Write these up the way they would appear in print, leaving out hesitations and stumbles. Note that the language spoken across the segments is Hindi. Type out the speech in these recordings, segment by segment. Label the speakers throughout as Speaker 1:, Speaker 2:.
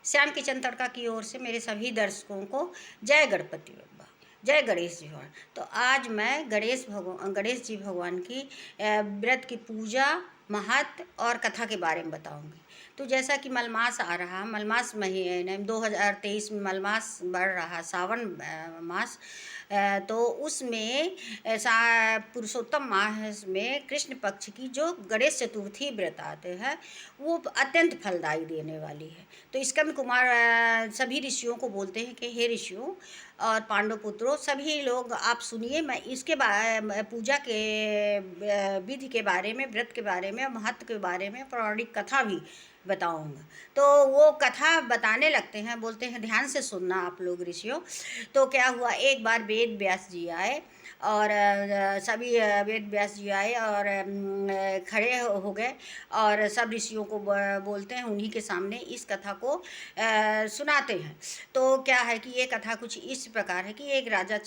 Speaker 1: श्याम किचन तड़का की ओर से मेरे सभी दर्शकों को जय गणपति बप्पा, जय गणेश जी भगवान। तो आज मैं गणेश जी भगवान की व्रत की पूजा, महत्व और कथा के बारे में बताऊंगी। तो जैसा कि मलमास आ रहा, मलमास महीने 2023 में मलमास बढ़ रहा, सावन मास, तो उसमें पुरुषोत्तम मास में कृष्ण पक्ष की जो गणेश चतुर्थी व्रत आते हैं वो अत्यंत फलदायी देने वाली है। तो स्कंद कुमार सभी ऋषियों को बोलते हैं कि हे ऋषियों और पांडव पुत्रों, सभी लोग आप सुनिए, मैं इसके पूजा के विधि के बारे में, व्रत के बारे में, महत्व के बारे में पौराणिक कथा भी बताऊंगा। तो वो कथा बताने लगते हैं, बोलते हैं ध्यान से सुनना आप लोग ऋषियों। तो क्या हुआ, एक बार वेद व्यास जी आए और सभी वेद व्यास जी आए और खड़े हो गए और सब ऋषियों को बोलते हैं, उन्हीं के सामने इस कथा को सुनाते हैं। तो क्या है कि ये कथा कुछ इस प्रकार है कि एक राजा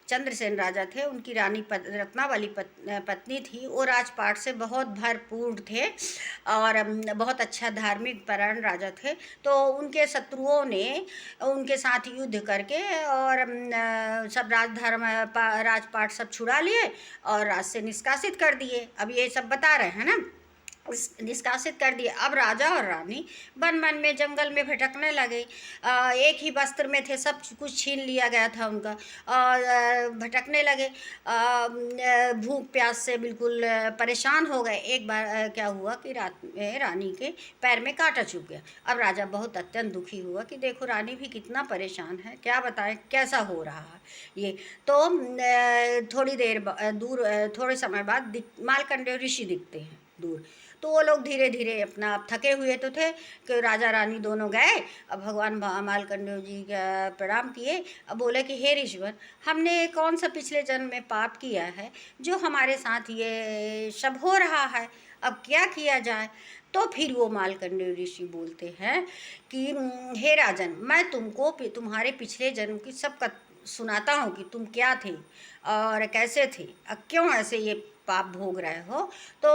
Speaker 1: चंद्रसेन राजा थे, उनकी रानी रत्नावली पत्नी थी। वो राजपाट से बहुत भरपूर थे और बहुत अच्छा धार्मिक परायण राजा थे। तो उनके शत्रुओं ने उनके साथ युद्ध करके और सब राजपाट सब छुड़ा लिए और राज से निष्कासित कर दिए। अब ये सब बता रहे हैं ना, निष्कासित कर दिए। अब राजा और रानी वन वन में, जंगल में भटकने लगे। एक ही वस्त्र में थे, सब कुछ छीन लिया गया था उनका और भटकने लगे। भूख प्यास से बिल्कुल परेशान हो गए। एक बार क्या हुआ कि रात में रानी के पैर में कांटा चुभ गया। अब राजा बहुत अत्यंत दुखी हुआ कि देखो रानी भी कितना परेशान है, क्या बताएं कैसा हो रहा है ये। तो थोड़ी देर दूर, थोड़े समय बाद मालकंडेय ऋषि दिखते हैं दूर। तो वो लोग धीरे धीरे अपना, अब थके हुए तो थे कि राजा रानी दोनों गए। अब भगवान मालकंडेय जी का प्रणाम किए। अब बोले कि हे ऋषिवर, हमने कौन सा पिछले जन्म में पाप किया है जो हमारे साथ ये सब हो रहा है, अब क्या किया जाए। तो फिर वो मालकंडेय ऋषि बोलते हैं कि हे राजन, मैं तुमको तुम्हारे पिछले जन्म की सब सुनाता हूँ कि तुम क्या थे और कैसे थे, अब क्यों ऐसे ये पाप भोग रहे हो। तो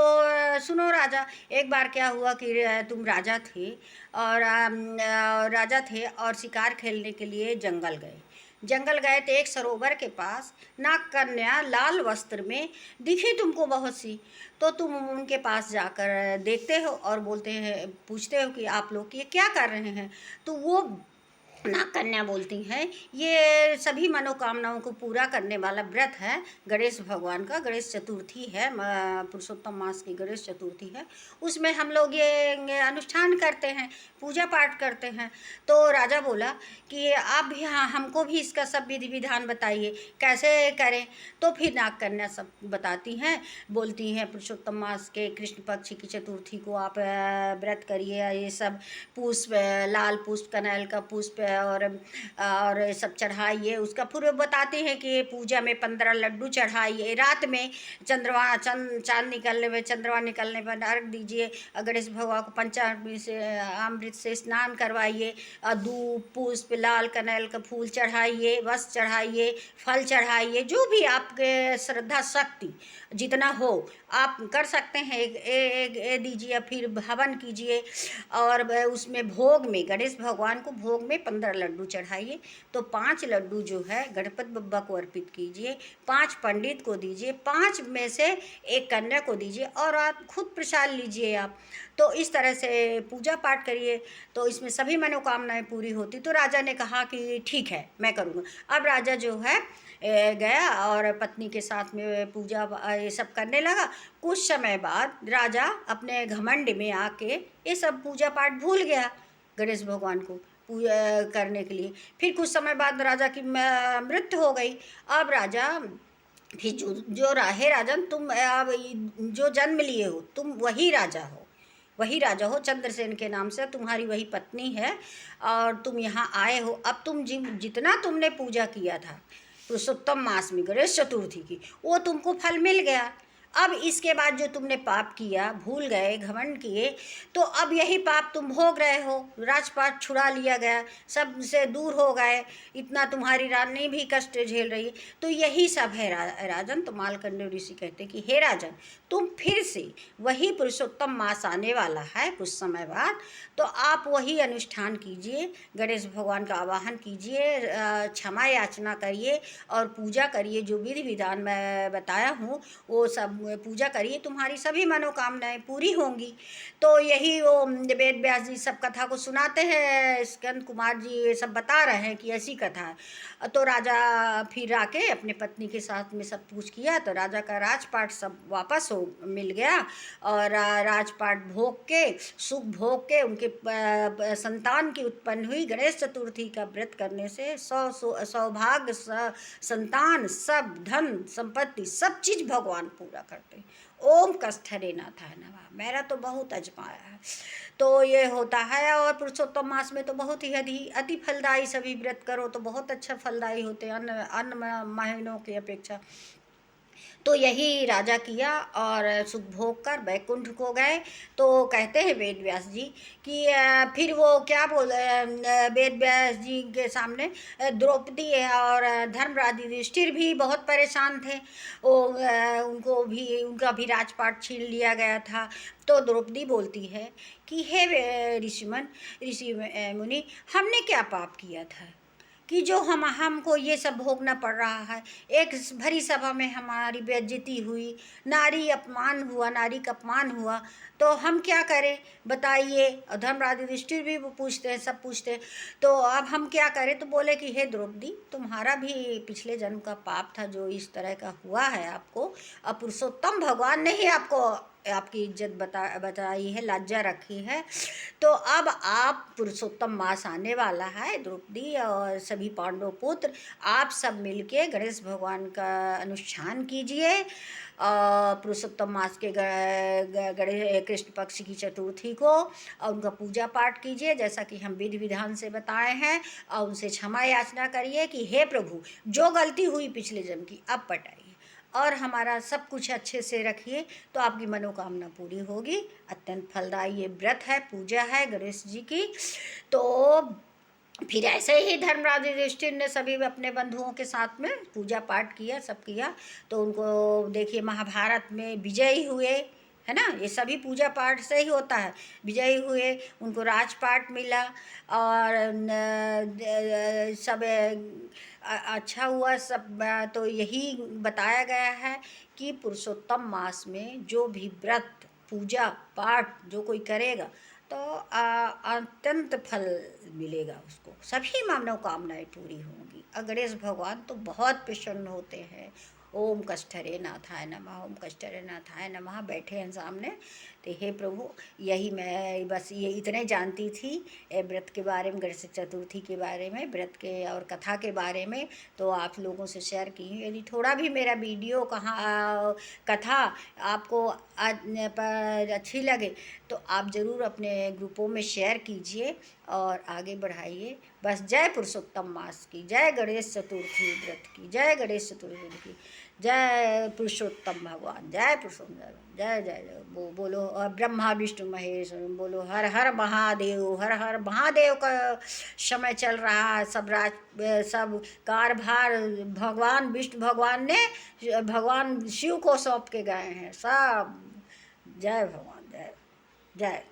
Speaker 1: सुनो राजा, एक बार क्या हुआ कि तुम राजा थे और शिकार खेलने के लिए जंगल गए तो एक सरोवर के पास नाग कन्या लाल वस्त्र में दिखी तुमको बहुत सी। तो तुम उनके पास जाकर देखते हो और बोलते हैं, पूछते हो कि आप लोग ये क्या कर रहे हैं। तो वो नाग कन्या बोलती हैं, ये सभी मनोकामनाओं को पूरा करने वाला व्रत है गणेश भगवान का, गणेश चतुर्थी है, पुरुषोत्तम मास की गणेश चतुर्थी है। उसमें हम लोग ये अनुष्ठान करते हैं, पूजा पाठ करते हैं। तो राजा बोला कि आप भी, हाँ, हमको भी इसका सब विधि विधान बताइए कैसे करें। तो फिर नाग कन्या सब बताती हैं, बोलती हैं पुरुषोत्तम मास के कृष्ण पक्ष की चतुर्थी को आप व्रत करिए, ये सब पुष्प, लाल पुष्प, कनैल का पुष्प और सब चढ़ाइए। उसका पूरे बताते हैं कि पूजा में 15 लड्डू चढ़ाइए, रात में चांद निकलने में, चंद्रमा निकलने पर अर्घ दीजिए, गणेश भगवान को पंचामृत से, अमृत से स्नान करवाइए, दूब पुष्प लाल कनैल का फूल चढ़ाइए, वस्त्र चढ़ाइए, फल चढ़ाइए, जो भी आपके श्रद्धा शक्ति जितना हो आप कर सकते हैं। एक दीजिए, फिर हवन कीजिए और उसमें भोग में गणेश भगवान को भोग में 15 लड्डू चढ़ाइए। तो 5 लड्डू जो है गणपति बप्पा को अर्पित कीजिए, 5 पंडित को दीजिए, 5 में से एक कन्या को दीजिए और आप खुद प्रसाद लीजिए आप। तो इस तरह से पूजा पाठ करिए तो इसमें सभी मनोकामनाएं पूरी होती। तो राजा ने कहा कि ठीक है मैं करूँगा। अब राजा जो है गया और पत्नी के साथ में पूजा ये सब करने लगा। कुछ समय बाद राजा अपने घमंड में आके ये सब पूजा पाठ भूल गया गणेश भगवान को पूजा करने के लिए। फिर कुछ समय बाद राजा की मृत्यु हो गई। अब राजा फिर जो हे राजन, तुम अब जो जन्म लिए हो तुम वही राजा हो, चंद्रसेन के नाम से तुम्हारी वही पत्नी है और तुम यहाँ आए हो। अब तुम जितना तुमने पूजा किया था पुरुषोत्तम मास में गणेश चतुर्थी की, वो तुमको फल मिल गया। अब इसके बाद जो तुमने पाप किया, भूल गए, घमंड किए, तो अब यही पाप तुम भोग रहे हो। राजपाट छुड़ा लिया गया, सबसे दूर हो गए, इतना तुम्हारी रानी भी कष्ट झेल रही है। तो यही सब है राजन। तो मार्कंडेय ऋषि कहते कि हे राजन, तुम फिर से वही पुरुषोत्तम मास आने वाला है कुछ समय बाद, तो आप वही अनुष्ठान कीजिए, गणेश भगवान का आवाहन कीजिए, क्षमा याचना करिए और पूजा करिए। जो विधि विधान मैं बताया हूँ वो सब पूजा करिए, तुम्हारी सभी मनोकामनाएं पूरी होंगी। तो यही वो वेद व्यास जी सब कथा को सुनाते हैं, स्कंद कुमार जी ये सब बता रहे हैं कि ऐसी कथा है। तो राजा फिर आके अपने पत्नी के साथ में सब पूछ किया, तो राजा का राजपाट सब वापस हो मिल गया, और राजपाट भोग के, सुख भोग के उनके संतान की उत्पन्न हुई। गणेश चतुर्थी का व्रत करने से सौभाग्य, संतान, सब धन संपत्ति सब चीज भगवान पूरा करते। ओम कष्टहरे नाथाय नमः। मेरा तो बहुत अजमाया है। तो ये होता है, और पुरुषोत्तम मास में तो बहुत ही अति फलदायी, सभी व्रत करो तो बहुत अच्छा फलदायी होते हैं अन्य महीनों की अपेक्षा। तो यही राजा किया और सुख भोग कर बैकुंठ को गए। तो कहते हैं वेद व्यास जी कि फिर वो क्या बोल वेद व्यास जी के सामने द्रौपदी और धर्मराज युधिष्ठिर भी बहुत परेशान थे। वो उनको भी, उनका भी राजपाट छीन लिया गया था। तो द्रौपदी बोलती है कि हे ऋषि मुनि, हमने क्या पाप किया था कि जो हमको ये सब भोगना पड़ रहा है। एक भरी सभा में हमारी बेइज्जती हुई, नारी अपमान हुआ, नारी का अपमान हुआ, तो हम क्या करें बताइए। और धर्मराज युधिष्ठिर भी वो पूछते हैं, सब पूछते हैं, तो अब हम क्या करें। तो बोले कि हे द्रौपदी, तुम्हारा भी पिछले जन्म का पाप था जो इस तरह का हुआ है आपको। अब पुरुषोत्तम भगवान ने ही आपको, आपकी इज्जत बताई है, लज्जा रखी है। तो अब आप, पुरुषोत्तम मास आने वाला है, द्रौपदी और सभी पांडव पुत्र आप सब मिलके गणेश भगवान का अनुष्ठान कीजिए। पुरुषोत्तम मास के गणेश कृष्ण पक्ष की चतुर्थी को, और उनका पूजा पाठ कीजिए जैसा कि हम विधि विधान से बताए हैं, और उनसे क्षमा याचना करिए कि हे प्रभु, जो गलती हुई पिछले जन्म की अब पटाइए और हमारा सब कुछ अच्छे से रखिए, तो आपकी मनोकामना पूरी होगी। अत्यंत फलदायी ये व्रत है, पूजा है गणेश जी की। तो फिर ऐसे ही धर्मराज युधिष्ठिर ने सभी अपने बंधुओं के साथ में पूजा पाठ किया, सब किया। तो उनको देखिए महाभारत में विजयी हुए, है ना, ये सभी पूजा पाठ से ही होता है। विजयी हुए, उनको राजपाट मिला, और सब अच्छा हुआ सब। तो यही बताया गया है कि पुरुषोत्तम मास में जो भी व्रत, पूजा पाठ जो कोई करेगा तो अत्यंत फल मिलेगा उसको, सभी मनोकामनाएं पूरी होंगी। गणेश भगवान तो बहुत प्रसन्न होते हैं। ओम कष्टहरे नाथाय नमः, ओम कष्टहरे नाथाय नमः बैठे हैं सामने। तो हे प्रभु, यही मैं बस ये इतने जानती थी व्रत के बारे में, गणेश चतुर्थी के बारे में, व्रत के और कथा के बारे में। तो आप लोगों से शेयर की हूँ। यदि थोड़ा भी मेरा वीडियो कथा आपको पर अच्छी लगे तो आप ज़रूर अपने ग्रुपों में शेयर कीजिए और आगे बढ़ाइए। बस जय पुरुषोत्तम मास की, जय गणेश चतुर्थी व्रत की, जय गणेश चतुर्थी की, जय पुरुषोत्तम भगवान, जय पुरुषोत्तम, जय जय जय बोलो। और ब्रह्मा विष्णु महेश बोलो, हर हर महादेव, हर हर महादेव का समय चल रहा है। सब कारभार भगवान विष्णु भगवान ने भगवान शिव को सौंप के गए हैं सब। जय भगवान, जय जय।